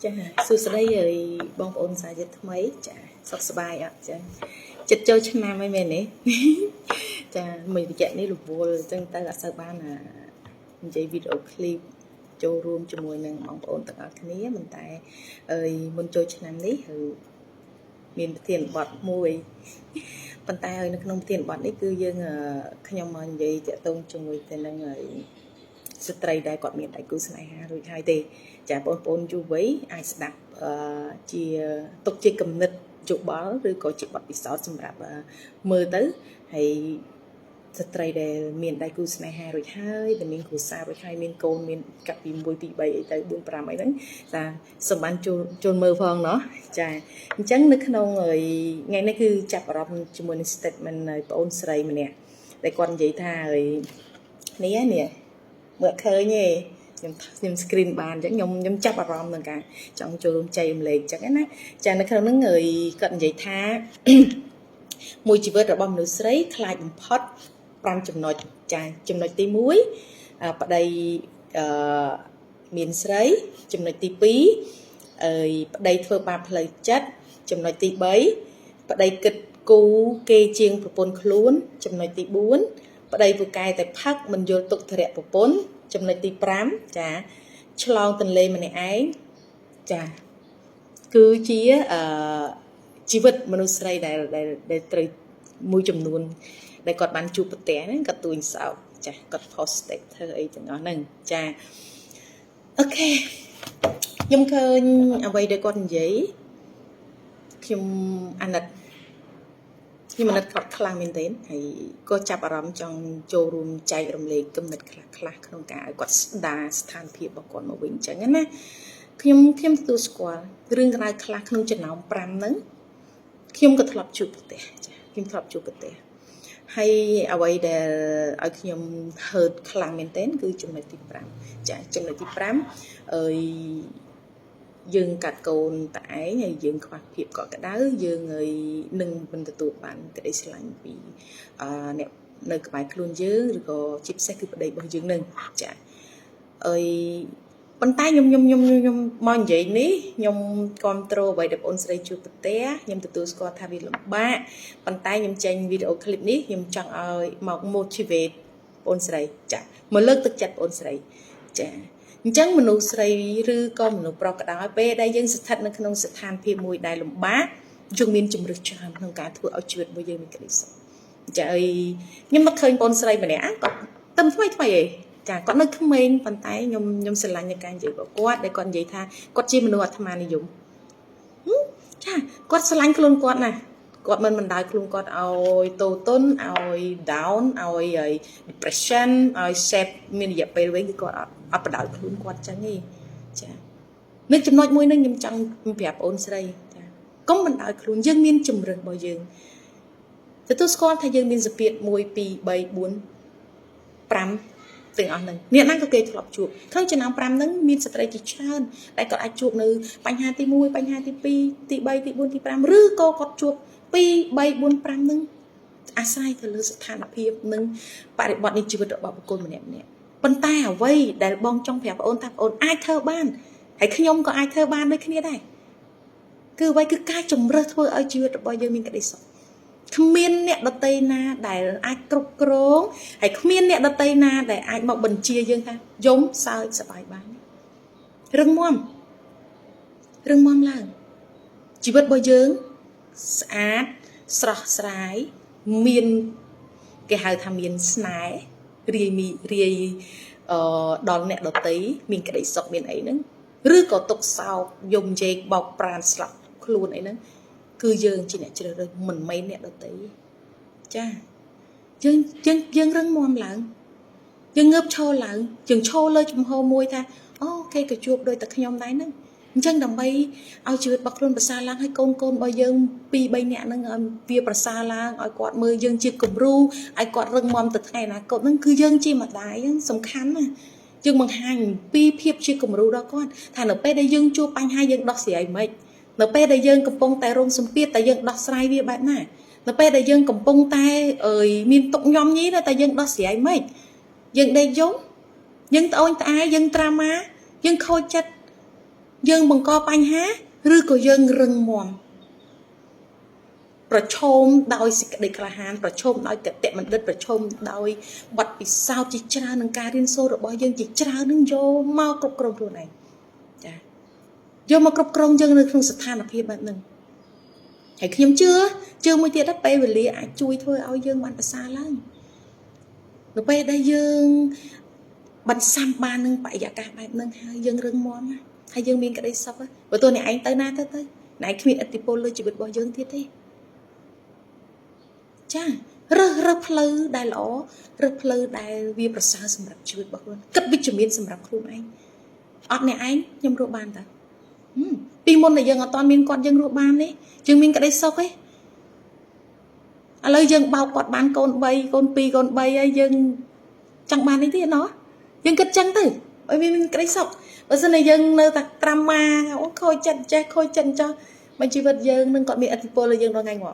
ចាសួស្តីហើយបងប្អូនសាជាថ្មីចាសុខសប្បាយអត់ចាចិត្តចូលឆ្នាំហើយមែនទេចាមួយរយៈនេះរវល់អញ្ចឹងទៅអត់សូវបាននិយាយវីដេអូឃ្លីបចូលរួមជាមួយនឹងបងប្អូនទាំងអស់គ្នាប៉ុន្តែមុនចូលឆ្នាំនេះមានប្រធានបទមួយប៉ុន្តែនៅក្នុងប្រធានបទនេះគឺយើងខ្ញុំមកនិយាយតាក់ទងជាមួយទៅនឹងស្ត្រីដែលគាត់មានដៃគូស្នេហារួចហើយទេចាបងប្អូនយុវវ័យអាចស្ដាប់ជាទុកជាគំនិតយោបល់ឬក៏ជាបទពិសោធន៍សម្រាប់មើលទៅហើយស្ត្រីដែលមានដៃគូស្នេហារួចហើយដែលមានគ្រួសាររួចហើយមានកូនមានកាប់ពី1 2 3អីទៅ4 5អីហ្នឹងចាសូមបានចូលមើលផងเนาะចាអញ្ចឹងនៅក្នុងថ្ងៃនេះគឺចាប់អារម្មណ៍ជាមួយនឹង statement នៃបងអូនស្រីម្នាក់ដែលគាត់និយាយថានេះមើលឃើញទេខ្ញុំ screen បានអញ្ចឹងខ្ញុំចាប់អារម្មណ៍នឹងការចង់ចូលរួមចែករំលែកអញ្ចឹងណាចានៅក្នុងហ្នឹងគាត់និយាយថាមួយជីវិតរបស់មនុស្សស្រីខ្លាចបំផុត5ចំណុចចាចំណុចទី1ប្តីមានស្រីចំណុចទី2ប្តីធ្វើបាបផ្លូវចិត្តចំណុចទី3ប្តីគិតគូគេជាងប្រពន្ធខ្លួនចំណុចទី4ប្តីពូកែតែផឹកមិនយល់ទុកធរៈប្រពន្ធចំណុចទី5ចាឆ្លងទន្លេម្នាក់ឯងចាគឺជាជីវិតមនុស្សស្រីដែលត្រូវមួយចំនួនដែលគាត់បានជួបប្រទះហ្នឹងគាត់ទួញសោកចាគាត់ post status ធ្វើអីទាំងអស់ហ្នឹងចាអូខេខ្ញុំឃើញអ្វីដែលគាត់និយាយខ្ញុំអាណិតគាត់ខ្លាំងមែនទែនហើយក៏ចាប់អារម្មណ៍ចង់ចូលរួមចែករំលែកគំនិតខ្លះក្នុងការឲ្យគាត់ស្ដារស្ថានភាពរបស់គាត់មកវិញអញ្ចឹងណាខ្ញុំទទួលស្គាល់រឿងរ៉ាវខ្លះក្នុងចំណោម5ហ្នឹងខ្ញុំក៏ធ្លាប់ជួបប្រទះចាខ្ញុំធ្លាប់ជួបប្រទះហើយអ្វីដែលឲ្យខ្ញុំ hurt ខ្លាំងមែនទែនគឺចំណុចទី5ចាចំណុចទី5យើងកាត់កូនតែឯងហើយយើងខ្វះភាពកក់ក្ដៅយើងនឹងមិនទទួលបានក្តីស្រឡាញ់ពីអ្នកនៅក្បែរខ្លួនយើងឬក៏ជាពិសេសគឺប្តីរបស់យើងនឹងចាប៉ុន្តែខ្ញុំមកនិយាយនេះខ្ញុំគ្រប់គ្រងអ្វីដែលបងស្រីជួបប្រទះខ្ញុំទទួលស្គាល់ថាវាលំបាកប៉ុន្តែខ្ញុំចេញវីដេអូឃ្លីបនេះខ្ញុំចង់ឲ្យមក motivate បងស្រីចាមកលើកទឹកចិត្តបងស្រីចាអញ្ចឹងមនុស្សស្រីឬក៏មនុស្សប្រុសក៏ដោយពេលដែលយើងស្ថិតនៅក្នុងស្ថានភាពមួយដែលលំបាកយើងមានជំរឿសច្រើនក្នុងការធ្វើឲ្យជីវិតរបស់យើងមានក្តីសុខចាខ្ញុំនឹកឃើញបងស្រីម្នាក់គាត់តែថ្មីឯងចាគាត់នៅក្មេងប៉ុន្តែខ្ញុំស្រឡាញ់នៃការនិយាយរបស់គាត់ដែលគាត់និយាយថាគាត់ជាមនុស្សអាត្មានិយមចាគាត់ស្រឡាញ់ខ្លួនគាត់ណាគាត់មិនបណ្ដោយខ្លួនគាត់ឲ្យតូតុនឲ្យ down ឲ្យ depression ឲ្យ set មានរយៈពេលវែងគឺគាត់អត់បណ្ដោយខ្លួនគាត់ចឹងទេចានៅចំណុចមួយនេះខ្ញុំចង់ប្រាប់អូនស្រីចាកុំបណ្ដោយខ្លួនយើងមានជំរឿសរបស់យើងទទួលស្គាល់ថាយើងមានសភាព1 2 3 4 5ទាំងអស់ហ្នឹងអ្នកណាក៏គេធ្លាប់ជួបក្នុងចំណោម5ហ្នឹងមានស្ត្រីជាច្រើនតែគាត់អាចជួបនៅបញ្ហាទី1បញ្ហាទី2ទី3ទី4ទី5ឬក៏គាត់ជួប2 3 4 5ហ្នឹងអាស្រ័យទៅលើស្ថានភាពនិងបរិបទនៃជីវិតរបស់បុគ្គលម្នាក់ប៉ុន្តែអ្វីដែលបងចង់ប្រាប់បងអូនថាបងអូនអាចធ្វើបានហើយខ្ញុំក៏អាចធ្វើបានដូចគ្នាដែរគឺអ្វីគឺការជំរឿសធ្វើឲ្យជីវិតរបស់យើងមានក្តីសុខគ្មានអ្នកដតីណាដែលអាចគ្រប់គ្រងហើយគ្មានអ្នកដតីណាដែលអាចមកបញ្ជាយើងថាយំសើចសប្បាយបានរឹងមាំឡើងជីវិតរបស់យើងស្អាតស្រស់ស្រាយមានគេហៅថាមានស្នេហ៍រាយដល់អ្នកដតីមានក្តីសុខមានអីហ្នឹងឬក៏ទុកសោកយំយេកបោកប្រានស្លាប់ខ្លួនអីហ្នឹងគឺយើងជាអ្នកជ្រើសរើសមិនមែនអ្នកដតីចាយើងរឹងមាំឡើងយើងងើបឈរឡើងយើងឈរលើជំហរមួយថាអូគេក៏ជួបដូចតែខ្ញុំដែរហ្នឹងអញ្ចឹងដើម្បីឲ្យជីវិតរបស់ខ្លួនប្រសើរឡើងឲ្យកូនរបស់យើង2 3នាក់ហ្នឹងឲ្យវាប្រសើរឡើងឲ្យគាត់មើលយើងជាគំរូឲ្យគាត់រឹងមាំទៅថ្ងៃអនាគតហ្នឹងគឺយើងជាម្ដាយហ្នឹងសំខាន់ណាយើងបង្ហាញពីភាពជាគំរូដល់គាត់ថានៅពេលដែលយើងជួបបញ្ហាយើងដោះស្រាយមិននៅពេលដែលយើងកំពុងតែរងសម្ពាធតែយើងដោះស្រាយវាបែបណានៅពេលដែលយើងកំពុងតែមានទុកញោមញីតែយើងដោះស្រាយមិនយើងដេកយំយើងត្អូញត្អែរយើងត្រាម៉ាយើងខូចចិត្ត dương bằng co bánh há rư của dương rừng mòmประชมโดยสิกเด็กละหานประชมโดยแต่มันเดินประชมโดยบัดปีสาวจิจราหนังการเรียนโซ่ระบายยังจิจราหนังโยมากรบกรองตัวไหนจ้ะโยมากรบกรองยังในครั้งสถานเพียบแบบหนึ่งให้ขยมเชื่อมือเตี้ยได้ไปเวลีอาจุยถ้วยเอายังมันภาษาล่างหนูไปได้ยังบันซ้ำบานหนึ่งไปอยากการแบบหนึ่งให้ยังเรื่องมอมให้ยังมีกระไดซับว่าตัวไหนไอ้เต้หน้าเต้ไหนขมิ้นอติโปลเลยจีบบ่ยังเตี้ยจ้ารึเพลือได้หรอรึเพลือได้วิประสาสำหรับชีวิตบอกเลยกัดวิจมินสำหรับครูไอ้อดเนี่ยไอ้ยังรูปบานแต่ปีมนแต่ยังตอนมีนก่อนยังรูปบานนี่ยังมีนก็ได้ซอกไอ้อะไรยังเบากอดบานโกนใบโกนปีโกนใบยังจังบานนี่ที่เนาะยังกัดจังตื่ไอ้มีนก็ได้ซอกเพราะฉะนั้นยังเนื้อตักตรำมาโอ้คอยจันใจคอยจันจ้ามันชีวิตยังนึงก่อนมีอธิปเลยยังรอไงหงอ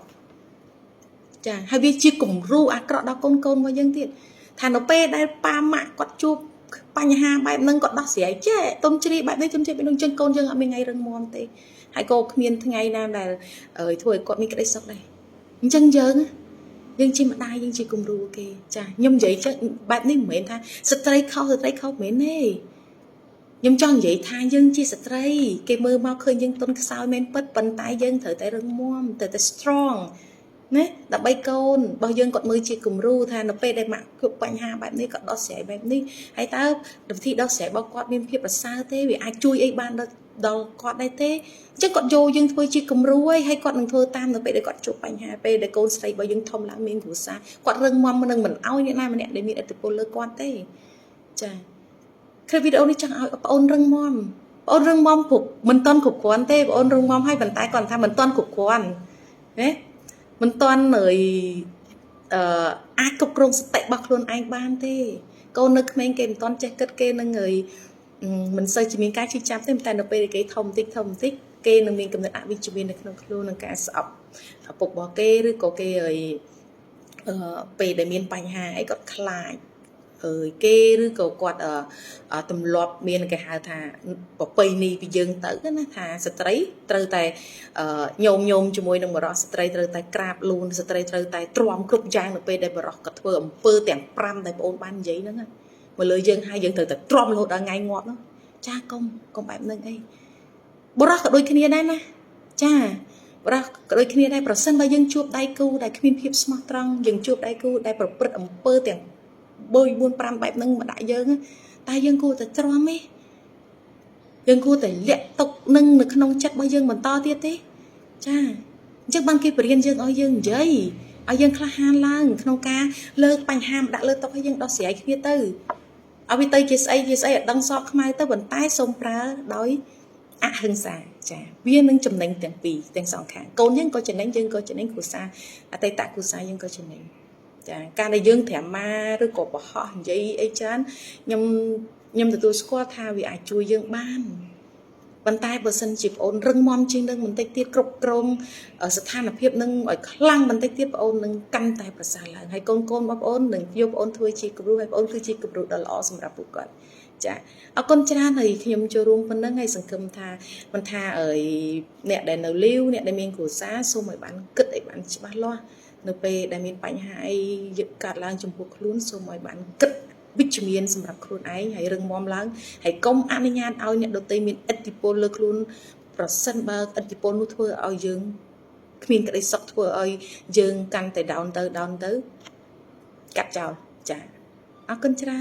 จ้าให้วิจิกลุ่มรู้อักระดอกโกนว่ายังที่ฐานเอาเป้ได้ปามะกอดจูบปัญหาแบบนึงกอดดอกเสียเจ้ต้นชีริแบบนี้ต้นชีริเป็นจังโกนยังเอาไม่ไงเรื่องมอนเตให้โกขมิ้นทั้งไงนั่นแหละถ้วยกอดมีกระไรสักได้จังยังชิมได้ยังชีกลุ่มรู้โอเคจ้าย่ำใหญ่จ้าแบบนี้เหมือนท่าสไตร์เข้าเหมือนนี่ย่ำจังใหญ่ท่ายังชีสไตร์เกมือมาเคยยังต้นสาวเมนปัดปันตายยังเถอะแต่เรื่องม่วมแต่ strongเนี่ยแต่ใบโกนบางยังกดมือจีกลุ่มรู้ท่านเราไปได้มาคือปัญหาแบบนี้ก็ดอกเสียแบบนี้ให้ตาดับที่ดอกเสียบอกกอดมีเพียบประสาเต้วิไอจุยไอ้บ้านดอกกอดได้เต้จังกอดโยยังทัวจีกลุ่มรู้ให้กอดหนึ่งทัวตามเราไปได้กอดจุปัญหาไปได้โกนใส่บางยังทอมหลังมีหัวซากอดเรื่องมอมมันนึงเหมือนเอาเนี่ยนายมันเนี่ยได้มีอัตโปเลิกกอดเต้จ้ะคลิปวิดีโอนี้จังเอาปอนเรื่องมอมผูกมันต้นขุกควนเต้ปอนเรื่องมอมให้บรรทายก่อนทำมันต้นขุกควนเนี่ยมันตอนเหนื่อยอากับกรงสเตะบักลวนไอ้บ้านเต้ก็นึกแม่งเกมตอนแจ็คเก็ตเกนึงเลยมันใส่จะมีการชี้จับเต็มแต่เราไปเกยทอมติ๊กเกนึงมีกำเนิดอวิจิมินในขนมครูในการสอบปกบอกเกหรือก็เกยไปได้มีปัญหาไอ้ก็คลายเกหรือก็กอดตำรวจมีในการหาทางปกไปนี่ไปยืนเต๋อนะทางสตรีเต๋อแต่โยมจมวยนึงบรอสตรีเต๋อแต่กราบลูนสตรีเต๋อแต่ตรวมกรุบยางในไปได้บรอกระเทือนเปิดแต่งปรำแต่โอนบ้านใหญ่นั่นไงมาเลยยืนให้ยืนเต๋อแต่ตรวมโลดไงงอดเนาะจ้ากงแบบนึงไอ้บรอกโดยขณีได้นะจ้าบรอกโดยขณีได้ประสันไปยังจูบได้กูได้ขมิ้นเพียบสมัครตรังยังจูบได้กูได้ประพฤติเปิดแต่งบอยบุญปรำแบบนึงมาได้เยอะไงตายยังกูแต่ตรอมไหมยังกูแต่เละตกนึงในขนมจัดบอยยังเหมือนต่อเตี้ยเต้จ้าจักบางกีเปลี่ยนยังเอายังเย้ยเอายังคลาฮานล่างขนมกาเลิกปัญหาดักเลิกตกให้ยังดอกเสียขี้ตื้อเอาไปเตยเจสไอดังซอกขมายเตยบนใต้สมปลาโดยอะหึงสาจ้าเวียนึงจำเน่งแต่งปีแต่งสองขางโกนยังก็จะเน่งยังก็จะเน่งกุศลอะเตยตะกุศลยังก็จะเน่งการได้ยื่นแถมมาหรือกบห่อใจไอ้ฉันยำตัวสกัวทาวิอาจุยยื่นบ้านบรรทายเปอร์เซ็นต์จีบโอนเรื่องมอมจริงเรื่องมันเตะกรบกรงสถานเพียบนึงคลั่งมันเตะโอนนึงกันตายประสาทให้โกนมาโอนหนึ่งโยบโอนถ้วยจีกรู้ให้โอนคือจีกรู้ดอลลาร์สำหรับผู้ก่อนจ้ะเอาคนชนะเลยขยมจะรวมคนนั้นให้สังคมทามันทาเนี่ยได้เนื้อลิ้วเนี่ยได้เมียงกูซ่าสู้เหมือนบ้านกึศไอ้บ้านชิบะล้อเนไปได้มีปัญหายึดการล้างจมูกคลุ้นสมัยบ้านกึศวิจมีนสำหรับคลุ้นไอ้ให้เรื่องมอมล้างให้ก้มอนุญาตเอาเนี่ยโดยเตมีอิทธิพลเลือกคลุ้นปราศจากอิทธิพลนู้ทั่วเอายึงมีกระไรสักทั่วเอายึงกันแต่ดาวน์เตอกัดเจ้าจ้ะเอาคนชรา